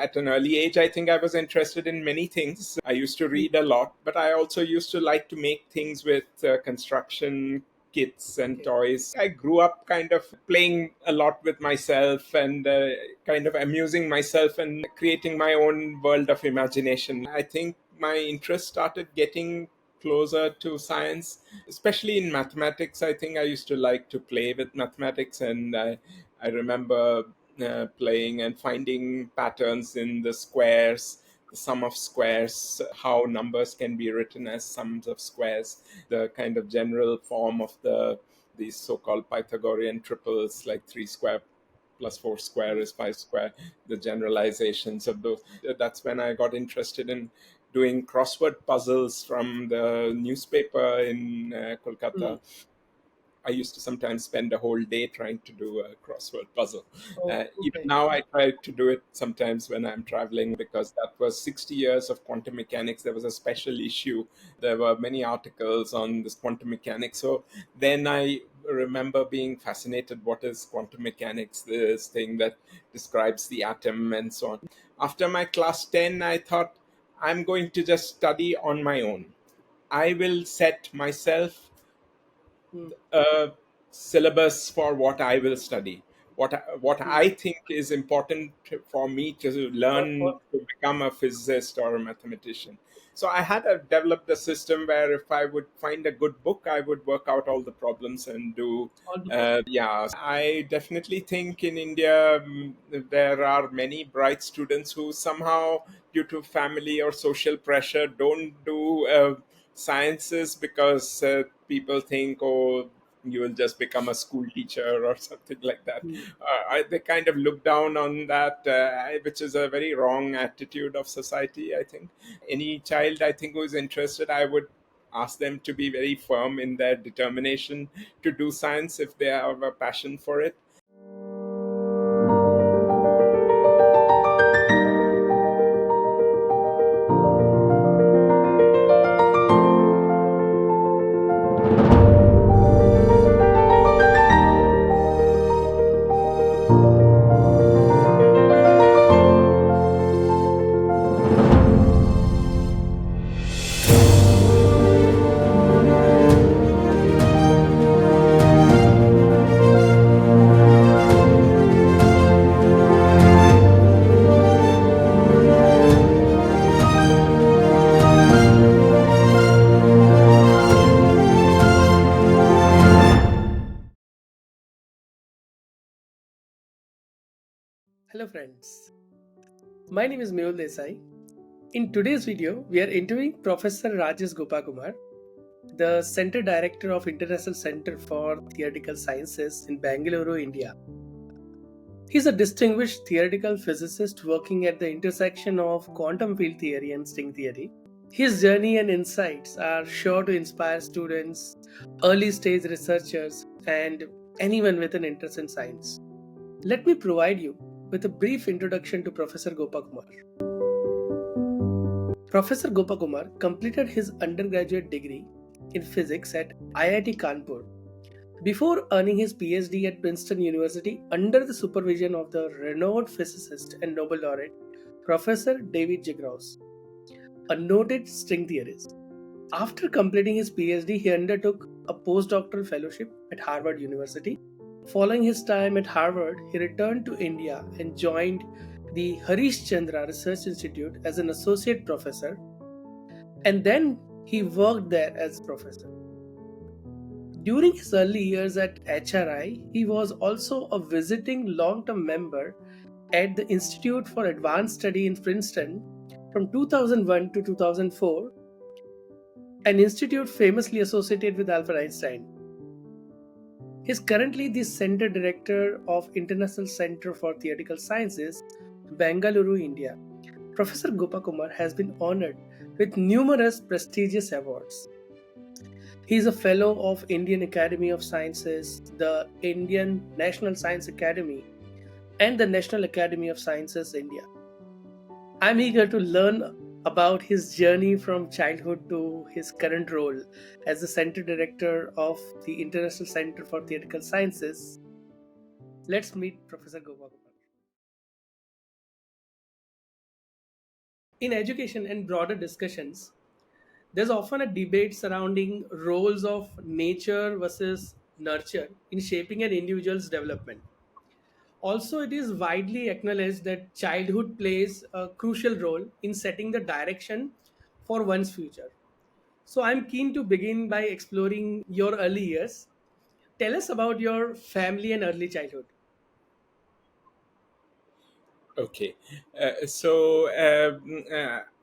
at an early age, I think I was interested in many things. I used to read a lot, but I also used to like to make things with construction kits and Okay. toys. I grew up kind of playing a lot with myself and kind of amusing myself and creating my own world of imagination. I think my interest started getting closer to science, especially in mathematics. I think I used to like to play with mathematics, and I remember playing and finding patterns in the squares, the sum of squares, how numbers can be written as sums of squares, the kind of general form of these so-called Pythagorean triples, like 3 square plus 4 square is 5 square, the generalizations of those. That's when I got interested in doing crossword puzzles from the newspaper in Hmm. Kolkata. I used to sometimes spend a whole day trying to do a crossword puzzle. Oh, Even okay. now, I try to do it sometimes when I'm traveling, because that was 60 years of quantum mechanics. There was a special issue. There were many articles on this quantum mechanics. So then I remember being fascinated. What is quantum mechanics? This thing that describes the atom and so on. After my class 10, I thought I'm going to just study on my own. I will set myself Hmm. a syllabus for what I will study, what Hmm. I think is important for me to learn For to become a physicist or a mathematician. So I had developed a system where if I would find a good book, I would work out all the problems and do. all the book. Yeah, I definitely think in India there are many bright students who somehow, due to family or social pressure, don't do sciences because people think, oh, you will just become a school teacher or something like that. Hmm. They kind of look down on that, which is a very wrong attitude of society, I think. Any child, I think, who is interested, I would ask them to be very firm in their determination to do science if they have a passion for it. Hello friends, my name is Mehul Desai. In today's video, we are interviewing Professor Rajesh Gopakumar, the Center Director of International Center for Theoretical Sciences in Bangalore, India. He is a distinguished theoretical physicist working at the intersection of quantum field theory and string theory. His journey and insights are sure to inspire students, early stage researchers, and anyone with an interest in science. Let me provide you with a brief introduction to Professor Gopakumar. Professor Gopakumar completed his undergraduate degree in physics at IIT Kanpur before earning his PhD at Princeton University under the supervision of the renowned physicist and Nobel laureate Professor David Jigros, a noted string theorist. After completing his PhD, he undertook a postdoctoral fellowship at Harvard University. Following his time at Harvard, he returned to India and joined the Harish Chandra Research Institute as an associate professor, and then he worked there as professor. During his early years at HRI, he was also a visiting long term member at the Institute for Advanced Study in Princeton from 2001 to 2004, an institute famously associated with Albert Einstein. He is currently the Center Director of International Center for Theoretical Sciences, Bangalore, India. Professor Gopakumar has been honored with numerous prestigious awards. He is a fellow of Indian Academy of Sciences, the Indian National Science Academy, and the National Academy of Sciences, India. I'm eager to learn about his journey from childhood to his current role as the Center Director of the International Center for Theoretical Sciences. Let's meet Professor Gopakumar. In education and broader discussions, there's often a debate surrounding roles of nature versus nurture in shaping an individual's development. Also, it is widely acknowledged that childhood plays a crucial role in setting the direction for one's future. So, I'm keen to begin by exploring your early years. Tell us about your family and early childhood. Okay,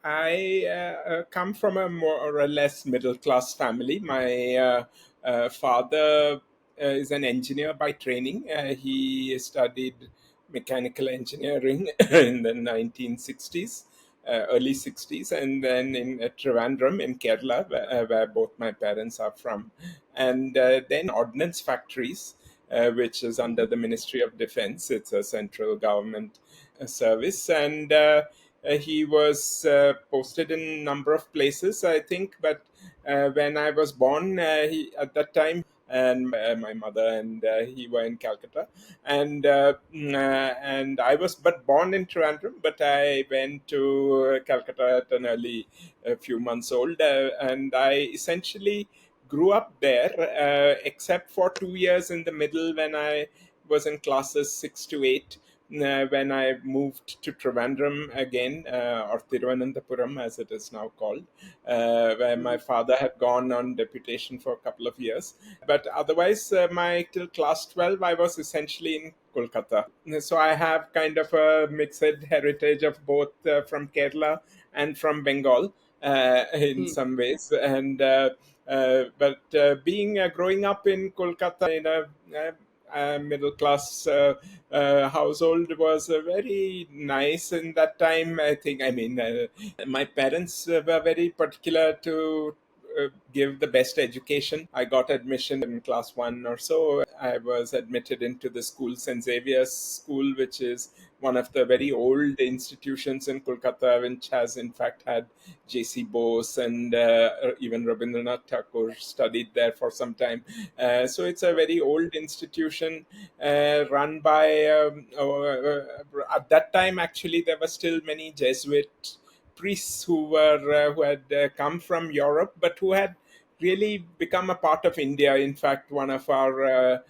I come from a more or less middle class family. My father is an engineer by training. He studied mechanical engineering in the 1960s, early 60s, and then in Trivandrum in Kerala, where both my parents are from, and then ordnance factories, which is under the Ministry of Defense. It's a central government service, and he was posted in a number of places, I think. But when I was born, at that time, and my mother and he were in Calcutta, and I was but born in Trivandrum, but I went to Calcutta at an early few months old, and I essentially grew up there, except for 2 years in the middle when I was in classes 6 to 8, when I moved to Trivandrum again, or Thiruvananthapuram as it is now called, where my Mhm. father had gone on deputation for a couple of years. But otherwise, my till class 12, I was essentially in Kolkata. So I have kind of a mixed heritage of both from Kerala and from Bengal in Hmm. some ways. And but being growing up in Kolkata in a middle class household was very nice in that time. I think, I mean, my parents were very particular to give the best education. I got admission in class one or so. I was admitted into the school, St. Xavier's School, which is one of the very old institutions in Kolkata, which has in fact had J.C. Bose and even Rabindranath Tagore studied there for some time. So it's a very old institution run by, at that time, actually, there were still many Jesuit priests who had come from Europe, but who had really become a part of India. In fact, one of our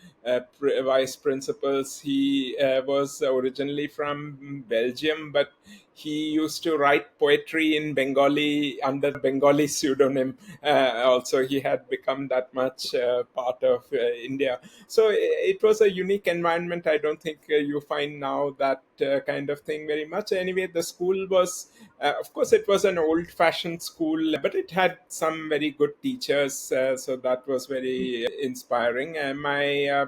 vice principals, he was originally from Belgium, but he used to write poetry in Bengali under Bengali pseudonym. Also, he had become that much part of India. So it was a unique environment. I don't think you find now that kind of thing very much. Anyway, the school was, of course, it was an old fashioned school, but it had some very good teachers. So that was very inspiring. My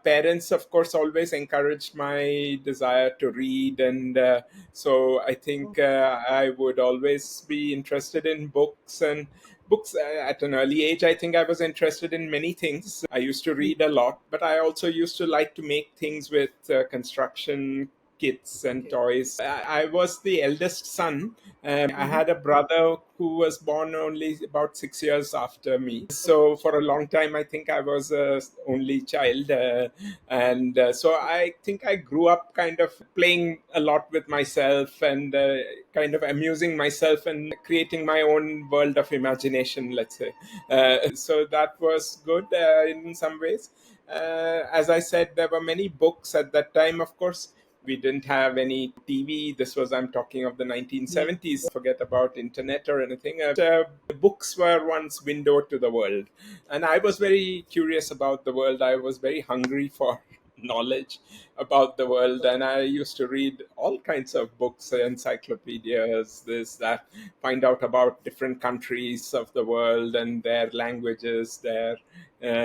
parents, of course, always encouraged my desire to read. And so I think I would always be interested in books. And books at an early age, I think I was interested in many things. I used to read a lot, but I also used to like to make things with construction kits and Okay. toys. I was the eldest son. I Mhm. had a brother who was born only about 6 years after me. Okay. So for a long time, I think I was a only child. And so I think I grew up kind of playing a lot with myself and kind of amusing myself and creating my own world of imagination, let's say. So that was good in some ways. As I said, there were many books at that time, of course. We didn't have any TV. This was, I'm talking of the Mhm. 1970s. Forget about internet or anything. Books were one's window to the world. And I was very curious about the world. I was very hungry for knowledge about the world. And I used to read all kinds of books, encyclopedias, this, that, find out about different countries of the world and their languages, their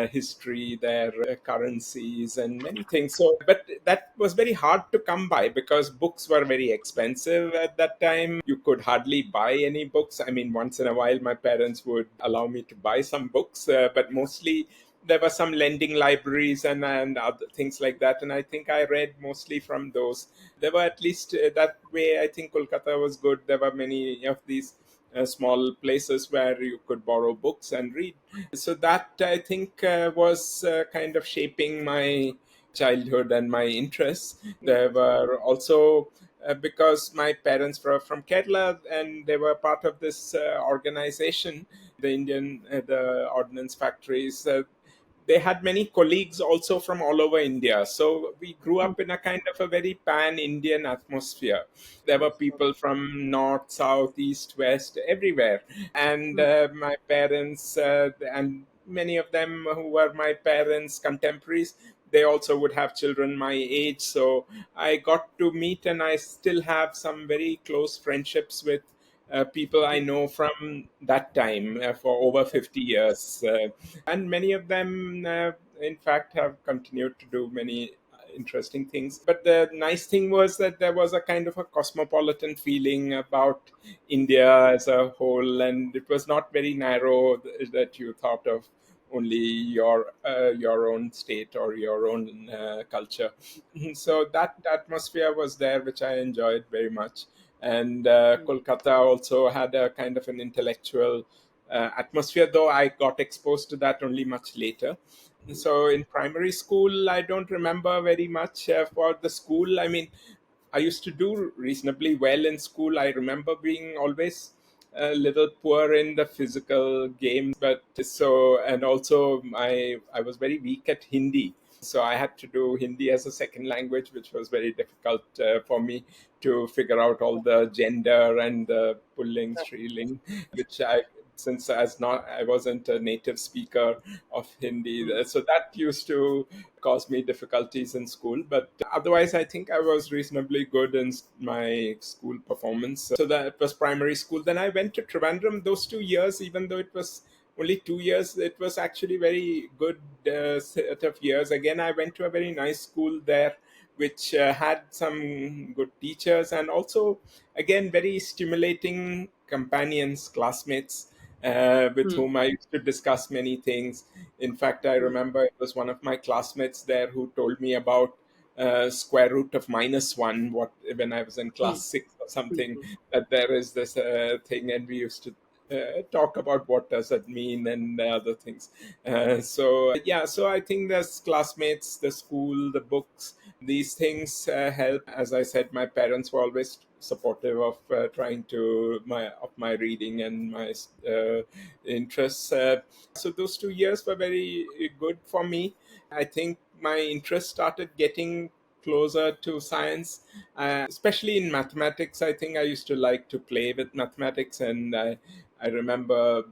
history, their currencies, and many things. So, but that was very hard to come by because books were very expensive at that time. You could hardly buy any books. I mean, once in a while, my parents would allow me to buy some books, but mostly there were some lending libraries and other things like that. And I think I read mostly from those. There were at least that way, I think Kolkata was good. There were many of these small places where you could borrow books and read. So that, I think, was kind of shaping my childhood and my interests. There were also because my parents were from Kerala and they were part of this organization, the the ordnance factories. They had many colleagues also from all over India. So we grew mm, up in a kind of a very pan Indian atmosphere. There were people from north, south, east, west, everywhere. And mm, my parents, and many of them who were my parents' contemporaries, they also would have children my age. So I got to meet, and I still have some very close friendships with people I know from that time for over 50 years. And many of them, in fact, have continued to do many interesting things. But the nice thing was that there was a kind of a cosmopolitan feeling about India as a whole, and it was not very narrow that you thought of only your own state or your own culture. So that atmosphere was there, which I enjoyed very much. And Kolkata also had a kind of an intellectual atmosphere, though I got exposed to that only much later. So in primary school, I don't remember very much for the school. I mean, I used to do reasonably well in school. I remember being always a little poor in the physical games, but so, and also I was very weak at Hindi. So I had to do Hindi as a second language, which was very difficult for me to figure out all the gender and the pulling, striling, which I, since as not I wasn't a native speaker of Hindi, mm, so that used to cause me difficulties in school. But otherwise, I think I was reasonably good in my school performance. So that was primary school. Then I went to Trivandrum. Those 2 years, even though it was only 2 years, it was actually very good set of years. Again, I went to a very nice school there, which had some good teachers and also, again, very stimulating companions, classmates. With mm, whom I used to discuss many things. In fact, I mm, remember it was one of my classmates there who told me about square root of -1. What when I was in mm, class 6 or mm, something, mm, that there is this thing, and we used to talk about what does it mean and other things. So yeah, so I think there's classmates, the school, the books, these things help. As I said, my parents were always supportive of trying to my of my reading and my interests. So those 2 years were very good for me. I think my interest started getting closer to science, especially in mathematics. I think I used to like to play with mathematics, and I remember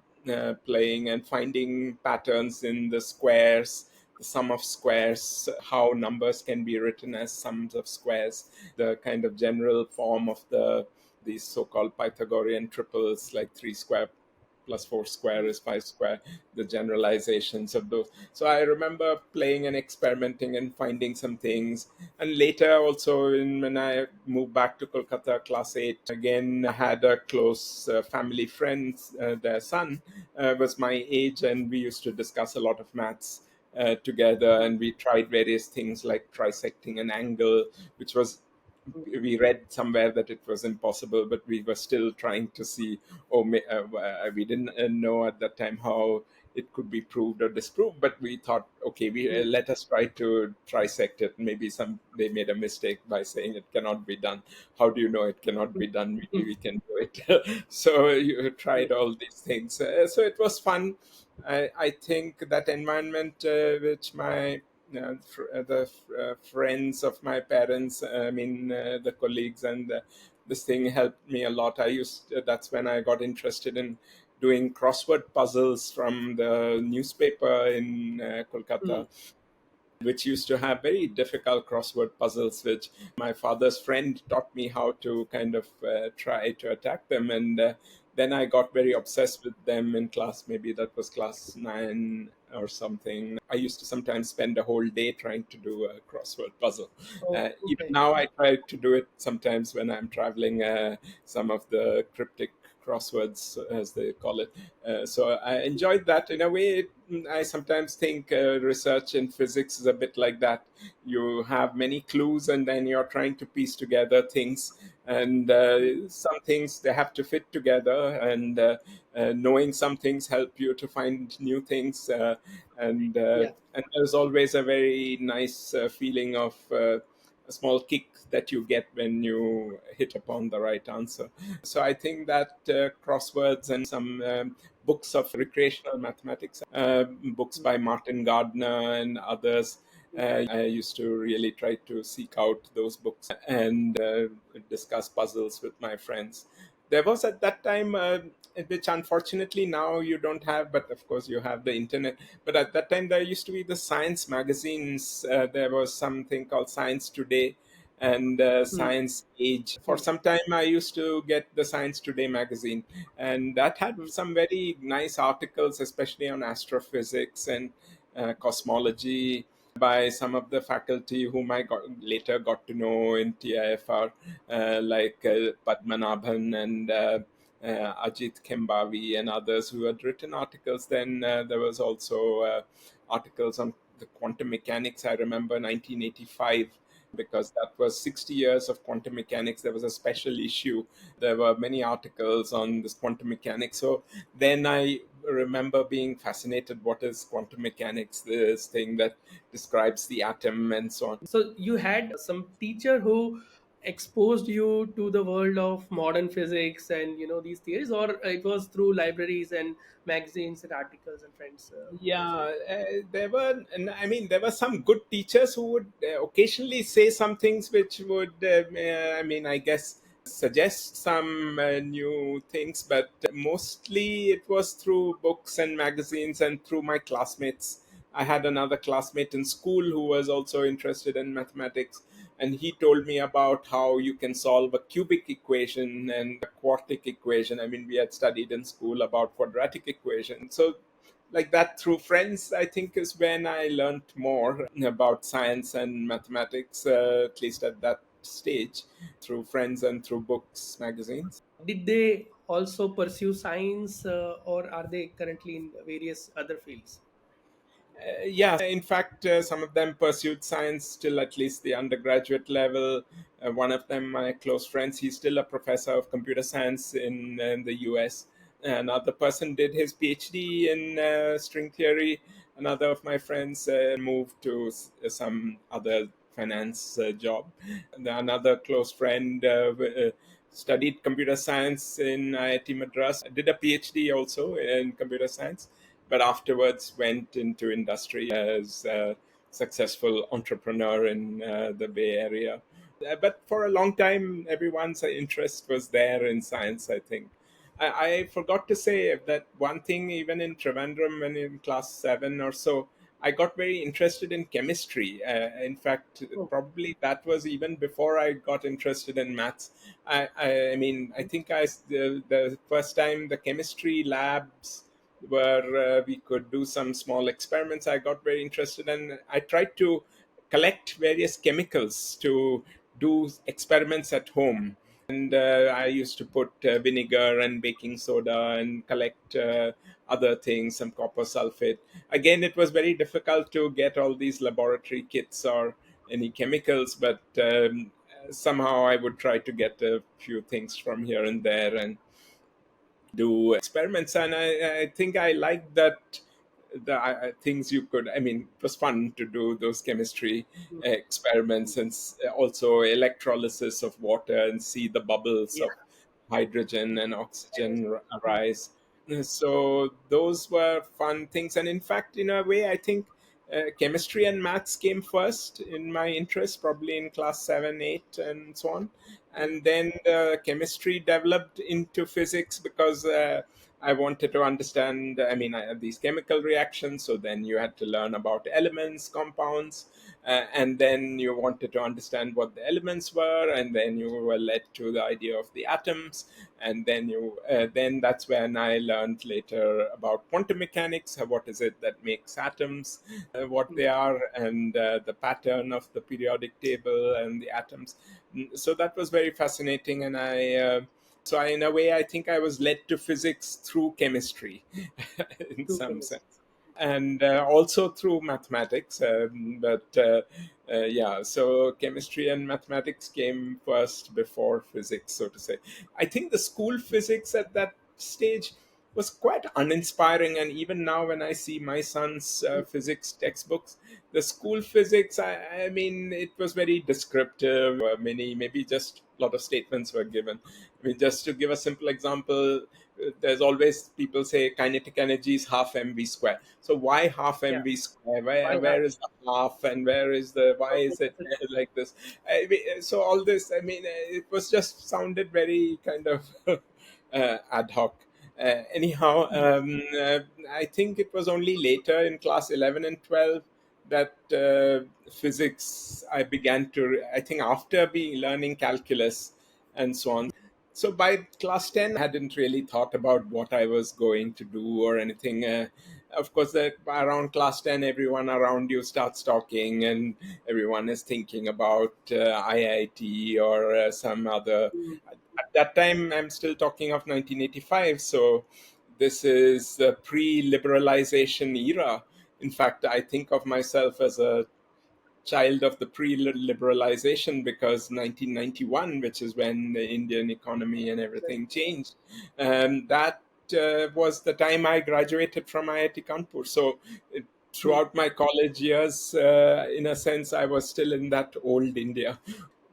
playing and finding patterns in the squares, the sum of squares, how numbers can be written as sums of squares, the kind of general form of these so-called Pythagorean triples, like 3 square plus 4 square is 5 square, the generalizations of those. So I remember playing and experimenting and finding some things. And later also, when I moved back to Kolkata, class 8, again I had a close family friend, their son was my age, and we used to discuss a lot of maths together, and we tried various things like trisecting an angle, which was, we read somewhere that it was impossible, but we were still trying to see. We didn't know at that time how it could be proved or disproved, but we thought, okay, we mm, let us try to trisect it. Maybe some they made a mistake by saying it cannot be done. How do you know it cannot be done? Maybe mm, we can do it. So you mm, tried all these things. So it was fun. I think that environment, which my friends of my parents, I mean, the colleagues, and this thing helped me a lot. That's when I got interested in doing crossword puzzles from the newspaper in mm, Kolkata, which used to have very difficult crossword puzzles, which my father's friend taught me how to kind of try to attack them. And then I got very obsessed with them in class. Maybe that was class 9 or something. I used to sometimes spend a whole day trying to do a crossword puzzle. oh, Even okay. now, I try to do it sometimes when I'm traveling, some of the cryptic crosswords, as they call it. So I enjoyed that in a way. I sometimes think research in physics is a bit like that. You have many clues, and then you're trying to piece together things, and some things they have to fit together, and knowing some things help you to find new things, and Yeah. there's always a very nice feeling of a small kick that you get when you hit upon the right answer. So I think that crosswords and some books of recreational mathematics, books by Martin Gardner and others. I used to really try to seek out those books and discuss puzzles with my friends. There was at that time, which unfortunately now you don't have, but of course you have the internet. But at that time, there used to be the science magazines. There was something called Science Today and Hmm. Science Age. For Hmm. some time, I used to get the Science Today magazine, and that had Hmm. some very nice articles, especially on astrophysics and cosmology by some of the faculty whom later got to know in TIFR, like Padmanabhan and Ajit Kembavi and others who had written articles. Then there was also articles on the quantum mechanics. I remember 1985, because that was 60 years of quantum mechanics. There was a special issue. There were many articles on this quantum mechanics. So then I remember being fascinated. What is quantum mechanics? This thing that describes the atom and so on. So you had some teacher who exposed you to the world of modern physics and these theories, or it was through libraries and magazines and articles and friends who Yeah, shared? there were, and I mean, there were some good teachers who would occasionally say some things which would, I mean, I guess, suggest some new things, but mostly it was through books and magazines and through my classmates. I had another classmate in school who was also interested in mathematics, and he told me about how you can solve a cubic equation and a quartic equation. I mean, we had studied in school about quadratic equation. So like that, through friends, I think, is when I learned more about science and mathematics, at least at that stage, through friends and through books, magazines. Did they also pursue science, or are they currently in various other fields? Yeah, in fact, some of them pursued science till at least the undergraduate level. One of them, my close friends, he's still a professor of computer science in the US. Another person did his PhD in string theory. Another of my friends moved to some other finance job. Another close friend studied computer science in IIT Madras, did a PhD also in computer science, but afterwards went into industry as a successful entrepreneur in the Bay Area. But for a long time, everyone's interest was there in science, I think. I forgot to say that one thing, even in Trivandrum, when in class 7 or so, I got very interested in chemistry. In fact, Oh. probably that was even before I got interested in maths. I mean, I think the first time the chemistry labs where we could do some small experiments, I got very interested, and I tried to collect various chemicals to do experiments at home. And I used to put vinegar and baking soda and collect other things, some copper sulfate. Again, it was very difficult to get all these laboratory kits or any chemicals, but somehow I would try to get a few things from here and there and do experiments. And I think I liked that the things you could, I mean, it was fun to do those chemistry experiments and also electrolysis of water and see the bubbles Yeah. of hydrogen and Yes. oxygen arise. So those were fun things. And in fact, in a way, I think chemistry and maths came first in my interest, probably in class 7, 8, and so on. Mm. And then chemistry developed into physics because I wanted to understand, I mean, these chemical reactions. So then you had to learn about elements, compounds, and then you wanted to understand what the elements were, and then you were led to the idea of the atoms, and then that's when I learned later about quantum mechanics. What is it that makes atoms, what they are, and the pattern of the periodic table and the atoms. So that was very fascinating, and in a way, I think I was led to physics through chemistry, in Through some chemistry. sense, and also through mathematics. Yeah, so chemistry and mathematics came first before physics, so to say. I think the school physics at that stage was quite uninspiring. And even now, when I see my son's physics textbooks, the school physics, I mean, it was very descriptive. Many, maybe just a lot of statements were given. I mean, just to give a simple example, there's always people say kinetic energy is half mv square. So why half Yeah. mv square? Why not? Where is the half, and where is the, why is it like this? So all this, I mean, it was just sounded very kind of ad hoc. Anyhow, I think it was only later in class 11 and 12 that physics I began to, I think after being learning calculus and so on. So by class 10, I hadn't really thought about what I was going to do or anything. Of course, around class 10, everyone around you starts talking, and everyone is thinking about IIT or some other. Mm, At that time, I'm still talking of 1985. So this is the pre-liberalization era. In fact, I think of myself as a child of the pre-liberalization, because 1991, which is when the Indian economy and right. everything changed, that was the time I graduated from IIT Kanpur. So Mm, throughout my college years, in a sense, I was still in that old India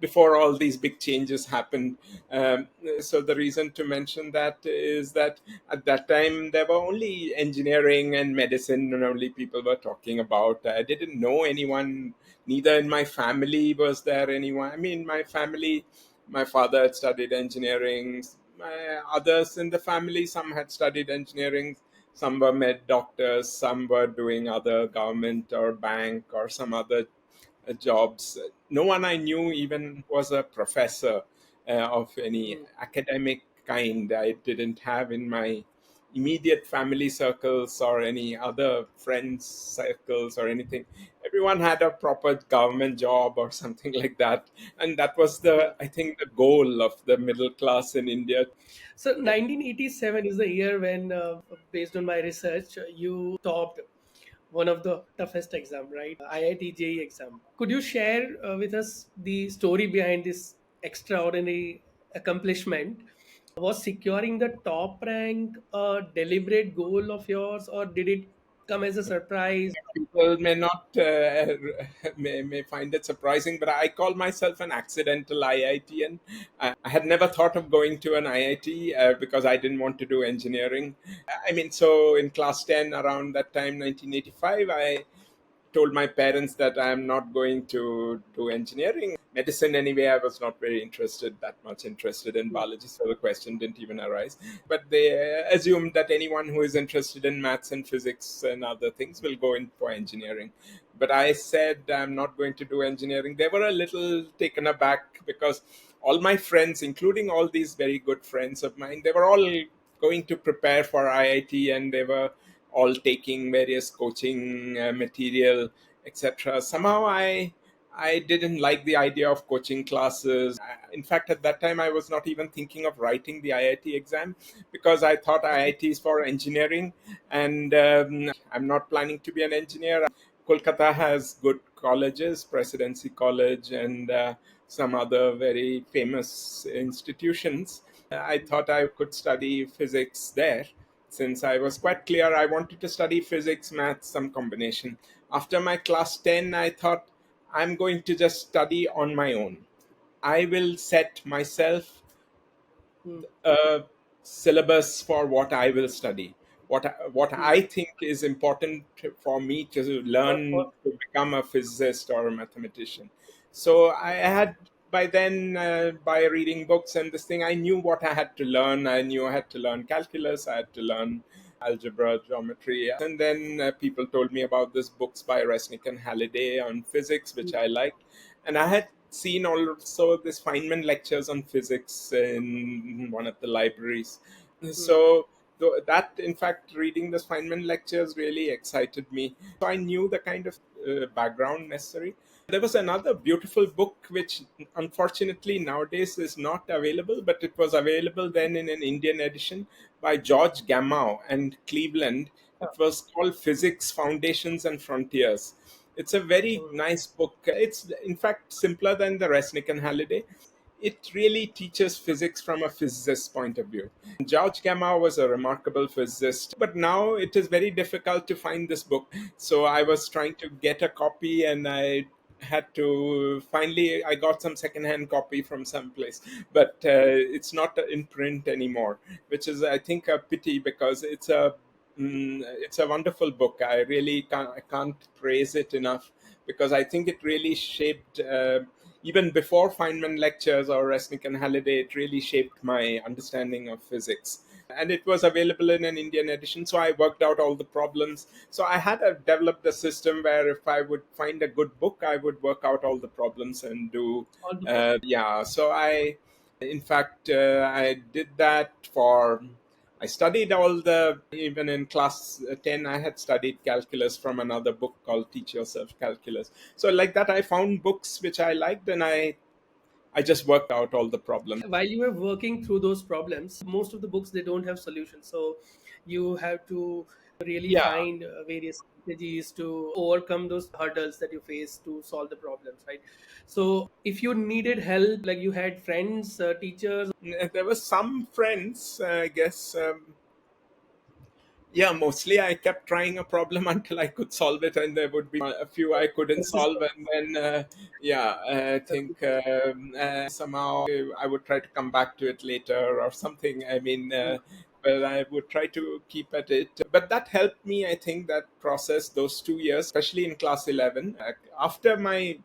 before all these big changes happened. Um, so the reason to mention that is that at that time there were only engineering and medicine, and only people were talking about. I didn't know anyone. Neither in my family was there anyone. I mean, my family, my father had studied engineering. My others in the family, some had studied engineering. Some were med doctors. Some were doing other government or bank or some other jobs. No one I knew even was a professor of any mm, academic kind. I didn't have in my immediate family circles or any other friends circles or anything. Everyone had a proper government job or something like that, and that was yeah. the, I think, the goal of the middle class in India. So 1987 is the year when, based on my research, you topped one of the toughest exam, right? IIT JEE exam. Could you share with us the story behind this extraordinary accomplishment? Was securing the top rank a deliberate goal of yours, or did it come as a surprise? People may not may find it surprising, but I call myself an accidental IITian. I had never thought of going to an IIT because I didn't want to do engineering. I mean, so in class 10, around that time, 1985, I told my parents that I'm not going to do engineering. Medicine, anyway, I was not very interested, that much interested in Hmm, biology, so the question didn't even arise. But they assumed that anyone who is interested in maths and physics and other things will go in for engineering. But I said I'm not going to do engineering. They were a little taken aback because all my friends, including all these very good friends of mine, they were all going to prepare for IIT, and they were all taking various coaching material, etc. Somehow I didn't like the idea of coaching classes. In fact, at that time, I was not even thinking of writing the IIT exam because I thought IIT is for engineering, and I'm not planning to be an engineer. Kolkata has good colleges, Presidency College, and some other very famous institutions. I thought I could study physics there, since I was quite clear I wanted to study physics, maths, some combination. After my class 10, I thought I'm going to just study on my own. I will set myself hmm, a syllabus for what I will study, what hmm. I think is important for me to For, learn to become a physicist or a mathematician. So I had by then, by reading books and this thing, I knew what I had to learn. I knew I had to learn calculus, I had to learn algebra, geometry, and then people told me about this books by Resnick and Halliday on physics, which I liked, and I had seen also this Feynman lectures on physics in one of the libraries. hmm, So that, in fact, reading the Feynman lectures really excited me. So I knew the kind of background necessary. There was another beautiful book which unfortunately nowadays is not available, but it was available then in an Indian edition by George Gamow and Cleveland. uh, It was called Physics Foundations and Frontiers. It's a very hmm, nice book. It's in fact simpler than the Resnick and Halliday. it really teaches physics from a physicist's point of view. George Gamow was a remarkable physicist, but now it is very difficult to find this book. So I was trying to get a copy, and I had to finally I got some secondhand copy from someplace, but it's not in print anymore, which is I think a pity because it's a wonderful book. I can't praise it enough because I think it really shaped. Even before Feynman lectures or Resnick and Halliday, it really shaped my understanding of physics. And it was available in an Indian edition, so I worked out all the problems. So I had developed a system where if I would find a good book, I would work out all the problems and do. All the problem. Yeah, so in fact, I did that for. I studied even in class 10, I had studied calculus from another book called Teach Yourself Calculus. So, like that, I found books which I liked, and I just worked out all the problems. While you were working through those problems, most of the books, they don't have solutions, so you have to really Yeah, find various strategies to overcome those hurdles that you face to solve the problems, right? So if you needed help, like you had friends, teachers. there were some friends, I guess. Yeah, mostly I kept trying a problem until I could solve it, and there would be a few I couldn't solve, Consistent. and then yeah, I think somehow I would try to come back to it later or something. I mean, Mm, but I would try to keep at it. But that helped me, I think, that process those 2 years, especially in class 11. After my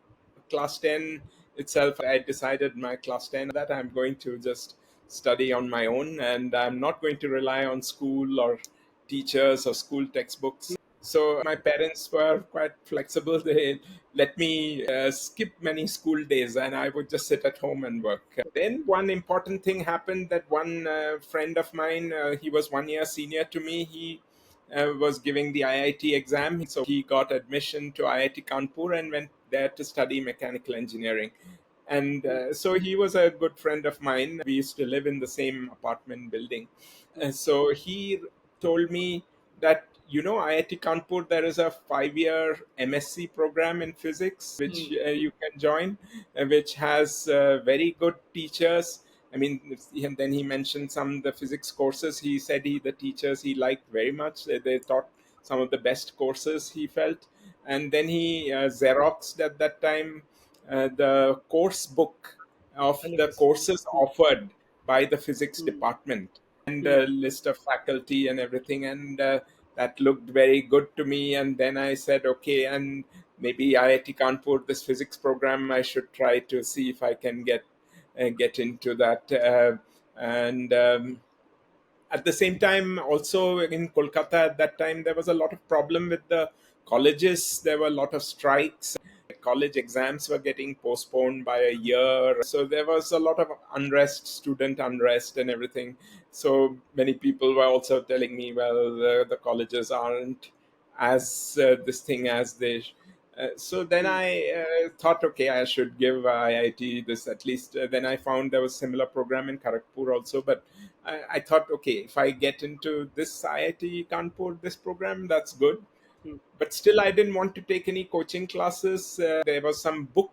class 10 itself, I decided my class 10 that I'm going to just study on my own, and I'm not going to rely on school or teachers or school textbooks. So my parents were quite flexible. They let me skip many school days, and I would just sit at home and work. Then one important thing happened that one friend of mine, he was 1 year senior to me. He was giving the IIT exam, so he got admission to IIT Kanpur and went there to study mechanical engineering. And mm, so he was a good friend of mine. We used to live in the same apartment building. mm, So he told me that, IIT Kanpur, there is a 5 year MSc program in physics, which mm, you can join, which has very good teachers. I mean, and then he mentioned some of the physics courses. He said the teachers he liked very much. They taught some of the best courses he felt. And then he Xeroxed at that time the course book of the 100%. courses offered by the physics Mm, department and mm, a list of faculty and everything. And that looked very good to me. And then I said, okay, and maybe IIT Kanpur, this physics program, I should try to see if I can get into that. And At the same time, also in Kolkata at that time, there was a lot of problem with the colleges. There were a lot of strikes. College exams were getting postponed by a year. So there was a lot of unrest, student unrest, and everything. So many people were also telling me, well, the colleges aren't as this thing as they. So then mm, I thought, okay, I should give IIT this at least. Then I found there was similar program in Kharagpur also, but I thought, okay, if I get into this IIT Kanpur, this program, that's good. mm. But still, I didn't want to take any coaching classes. There was some book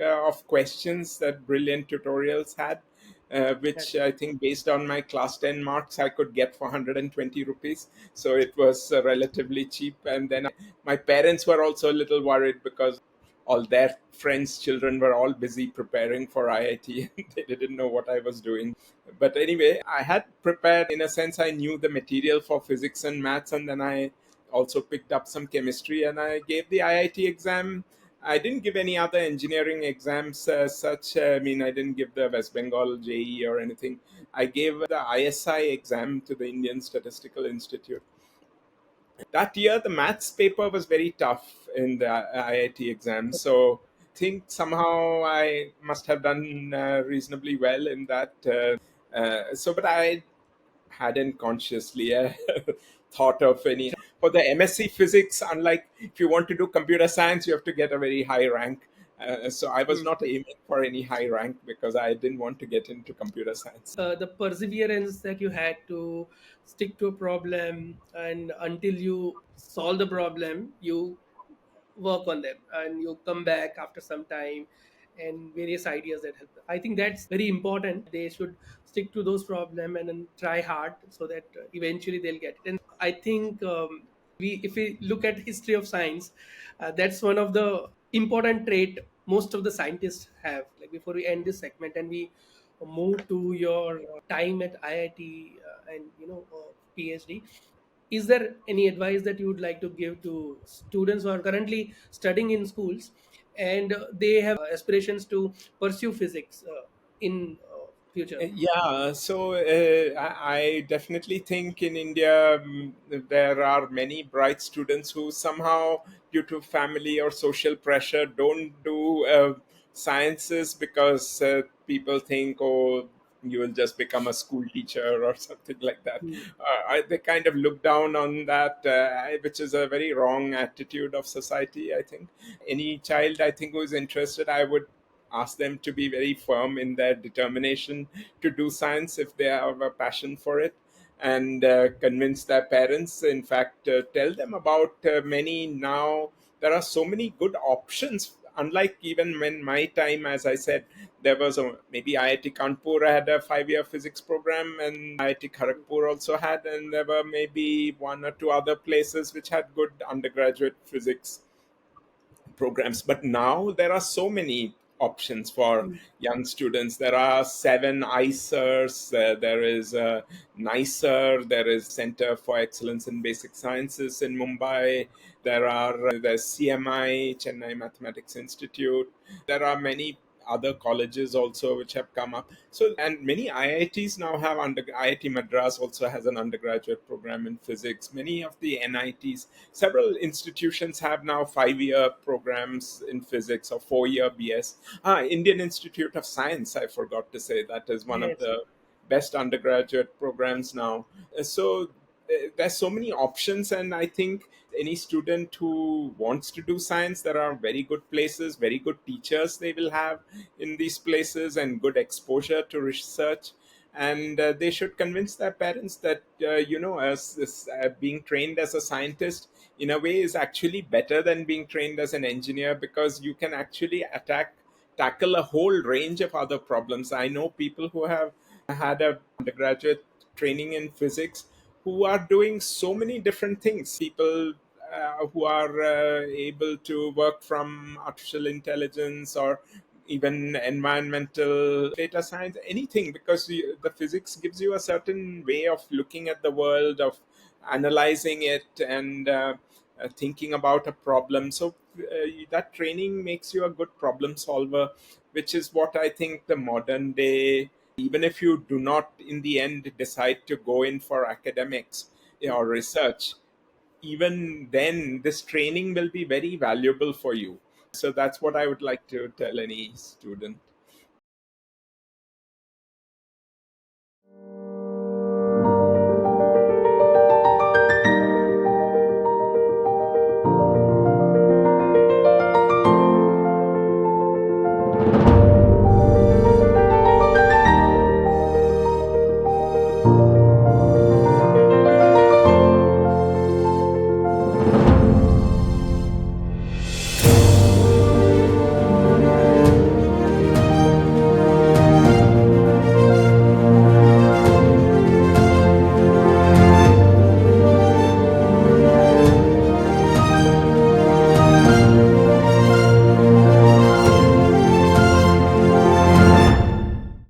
of questions that brilliant tutorials had, which Correct. I think based on my class 10 marks, I could get for 120 rupees. So it was relatively cheap. And then my parents were also a little worried because all their friends' children were all busy preparing for IIT. They didn't know what I was doing. But anyway, I had prepared, in a sense, I knew the material for physics and maths, and then I also picked up some chemistry and I gave the IIT exam. I didn't give any other engineering exams such. I mean, I didn't give the West Bengal JEE or anything. I gave the ISI exam to the Indian Statistical Institute. That year, the maths paper was very tough in the IIT exam. So I think somehow I must have done reasonably well in that. But I hadn't consciously thought of any. For the MSc physics, unlike if you want to do computer science, you have to get a very high rank. So I was Mm. not aiming for any high rank because I didn't want to get into computer science. The perseverance that you had to stick to a problem, and until you solve the problem, you work on them and you come back after some time and various ideas that help them. I think that's very important. They should stick to those problem and then try hard so that eventually they'll get it. And I think if we look at history of science, that's one of the important trait most of the scientists have. Like before we end this segment and we move to your time at IIT and PhD, is there any advice that you would like to give to students who are currently studying in schools and they have aspirations to pursue physics in future? Yeah, so I definitely think in India there are many bright students who somehow, due to family or social pressure, don't do sciences because people think, oh, you will just become a school teacher or something like that. Hmm. They kind of look down on that, which is a very wrong attitude of society, I think. Any child, I think, who is interested, I would ask them to be very firm in their determination to do science if they have a passion for it, and convince their parents. In fact, tell them about many now. There are so many good options. Unlike even when my time, as I said, there was maybe IIT Kanpur had a 5 year physics program, and IIT Kharagpur also had, and there were maybe one or two other places which had good undergraduate physics programs. But now there are so many options for young students. There are 7 ICERs, there is NICER, there is Center for Excellence in Basic Sciences in Mumbai, there's CMI, Chennai Mathematics Institute. There are many other colleges also which have come up. So, and many IITs now have IIT Madras also has an undergraduate program in physics. Many of the NITs, several institutions have now 5 year programs in physics or 4 year BS. Indian Institute of Science, I forgot to say, that is one of Yes. the best undergraduate programs now. So there's so many options, and I think any student who wants to do science, there are very good places, very good teachers they will have in these places, and good exposure to research. And they should convince their parents that as being trained as a scientist in a way is actually better than being trained as an engineer, because you can actually tackle a whole range of other problems. I know people who have had a undergraduate training in physics who are doing so many different things. People who are able to work from artificial intelligence or even environmental data science, anything, because the physics gives you a certain way of looking at the world, of analyzing it, and thinking about a problem. So that training makes you a good problem solver, which is what I think the modern day, even if you do not in the end decide to go in for academics or research, even then this training will be very valuable for you. So that's what I would like to tell any student.